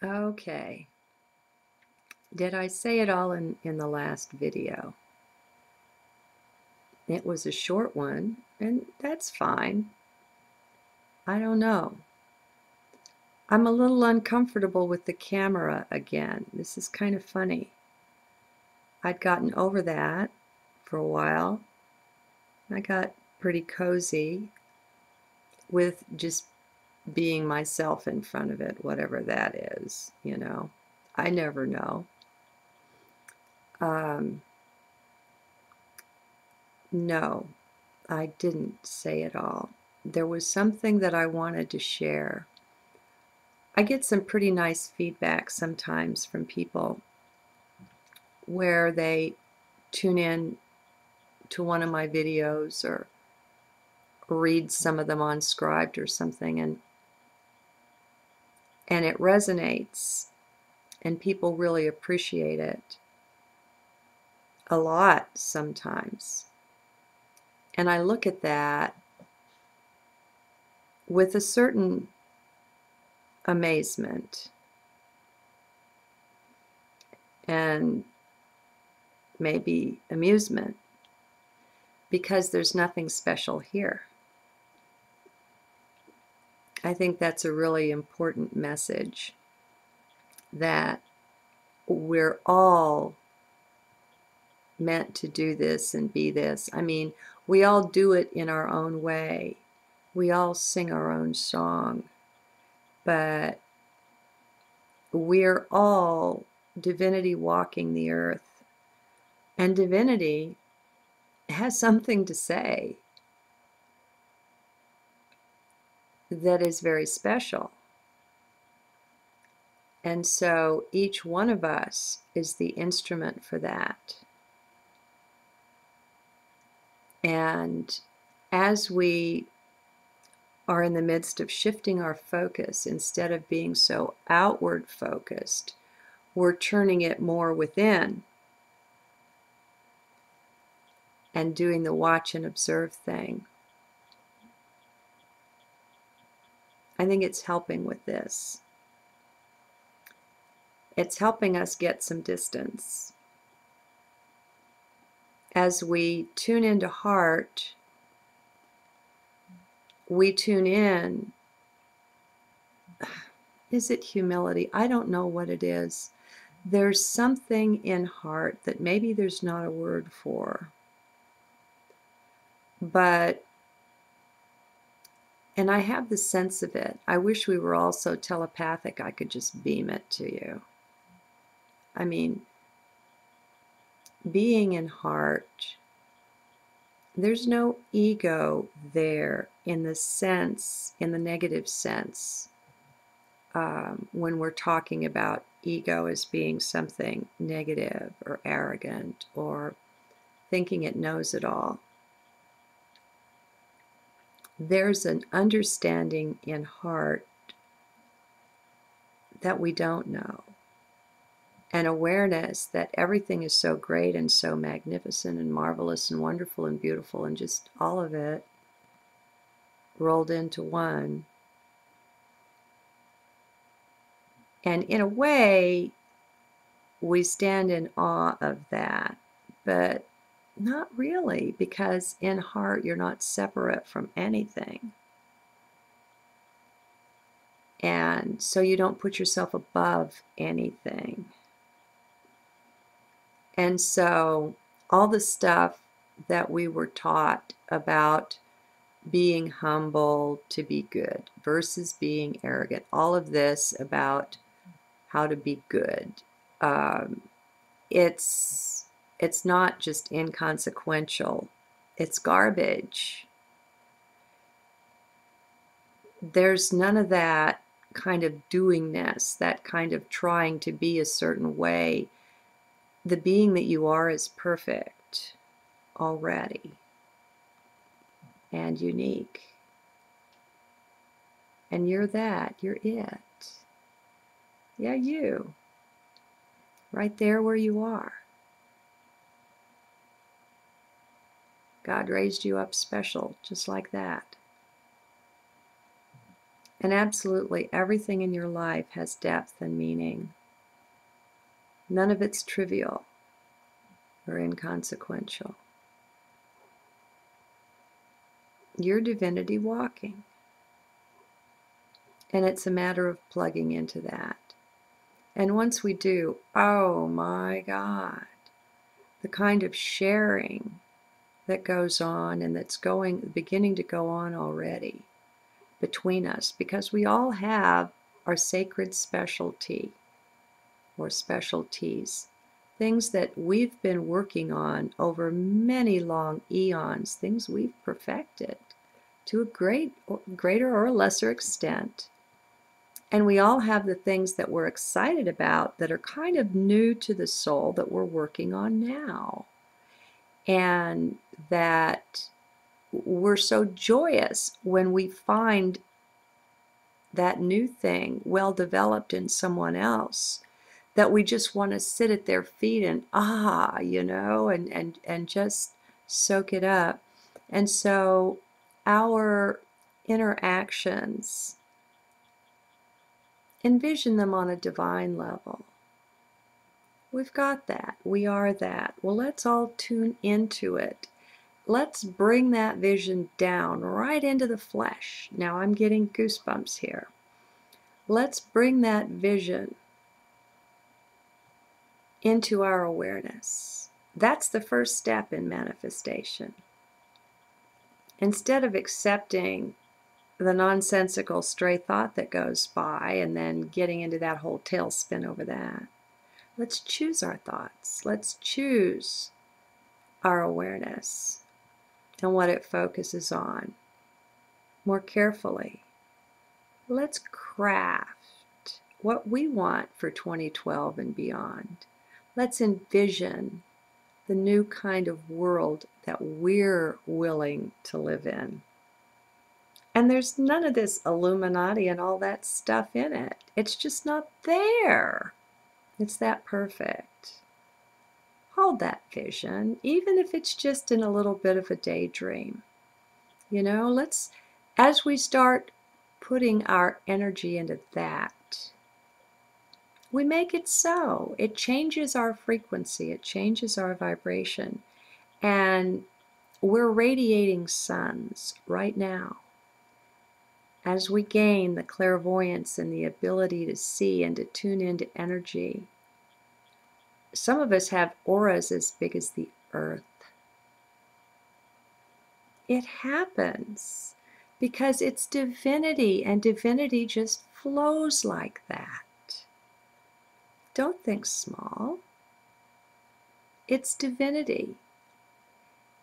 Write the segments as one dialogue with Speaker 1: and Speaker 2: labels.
Speaker 1: Okay. Did I say it all in the last video? It was a short one, and that's fine. I don't know. I'm a little uncomfortable with the camera again. This is kind of funny. I'd gotten over that for a while. I got pretty cozy with just being myself in front of it, whatever that is, you know. I never know. Um, no, I didn't say it all. There was something that I wanted to share. I get some pretty nice feedback sometimes from people where they tune in to one of my videos or read some of them on Scribed or something, and it resonates and people really appreciate it a lot sometimes. And I look at that with a certain amazement and maybe amusement, because there's nothing special here. I think that's a really important message, that we're all meant to do this and be this. I mean, we all do it in our own way. We all sing our own song, but we're all divinity walking the earth. And divinity has something to say that is very special. And so each one of us is the instrument for that. And as we are in the midst of shifting our focus, instead of being so outward focused, we're turning it more within and doing the watch and observe thing. I think it's helping with this. It's helping us get some distance. As we tune into heart, we tune in. Is it humility? I don't know what it is. There's something in heart that maybe there's not a word for. But, and I have the sense of it. I wish we were all so telepathic I could just beam it to you. I mean, being in heart, there's no ego there in the sense, in the negative sense, when we're talking about ego as being something negative or arrogant or thinking it knows it all. There's an understanding in heart that we don't know, an awareness that everything is so great and so magnificent and marvelous and wonderful and beautiful, and just all of it rolled into one. And in a way, we stand in awe of that, but not really, because in heart you're not separate from anything. And so you don't put yourself above anything. And so all the stuff that we were taught about being humble to be good versus being arrogant, all of this about how to be good, it's not just inconsequential, it's garbage. There's none of that kind of doingness, that kind of trying to be a certain way. The being that you are is perfect already and unique. And you're that, you're it. Yeah, you. Right there where you are. God raised you up special, just like that. And absolutely everything in your life has depth and meaning. None of it's trivial or inconsequential. You're divinity walking. And it's a matter of plugging into that. And once we do, oh my God, the kind of sharing that goes on and that's beginning to go on already between us, because we all have our sacred specialty or specialties, things that we've been working on over many long eons, things we've perfected to a greater or lesser extent. And we all have the things that we're excited about that are kind of new to the soul that we're working on now. And that we're so joyous when we find that new thing well developed in someone else that we just want to sit at their feet and and just soak it up. And so our interactions, envision them on a divine level. We've got that. We are that. Well, let's all tune into it. Let's bring that vision down right into the flesh. Now I'm getting goosebumps here. Let's bring that vision into our awareness. That's the first step in manifestation. Instead of accepting the nonsensical stray thought that goes by and then getting into that whole tailspin over that, let's choose our thoughts. Let's choose our awareness and what it focuses on more carefully. Let's craft what we want for 2012 and beyond. Let's envision the new kind of world that we're willing to live in. And there's none of this Illuminati and all that stuff in it. It's just not there. It's that perfect. Hold that vision, even if it's just in a little bit of a daydream. Let's, as we start putting our energy into that, we make it so. It changes our frequency, it changes our vibration. And we're radiating suns right now. As we gain the clairvoyance and the ability to see and to tune into energy, some of us have auras as big as the earth. It happens because it's divinity, and divinity just flows like that. Don't think small. It's divinity.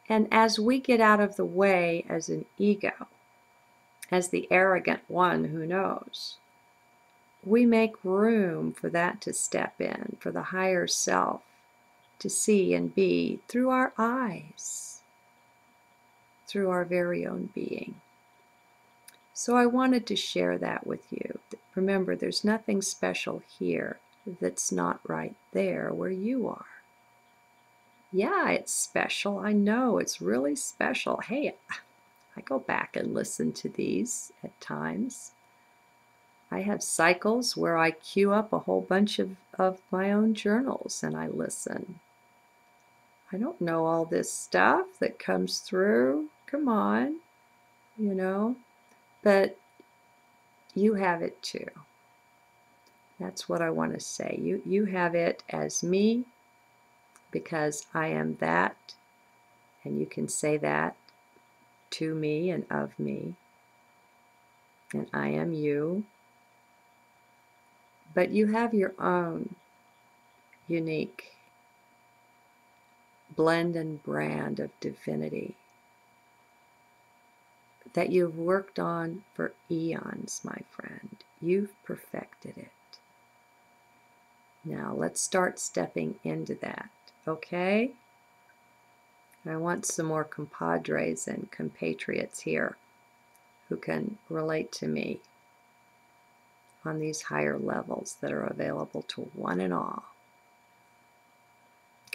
Speaker 1: And as we get out of the way as an ego, as the arrogant one who knows, we make room for that to step in, for the higher self to see and be through our eyes, through our very own being. So I wanted to share that with you. Remember, there's nothing special here that's not right there where you are. Yeah, it's special. I know it's really special. Hey, I go back and listen to these at times. I have cycles where I queue up a whole bunch of my own journals and I listen. I don't know all this stuff that comes through. Come on, but you have it too. That's what I want to say. You have it as me, because I am that, and you can say that to me and of me, and I am you. But you have your own unique blend and brand of divinity that you've worked on for eons, my friend. You've perfected it. Now let's start stepping into that, okay? I want some more compadres and compatriots here who can relate to me on these higher levels that are available to one and all.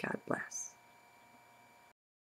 Speaker 1: God bless.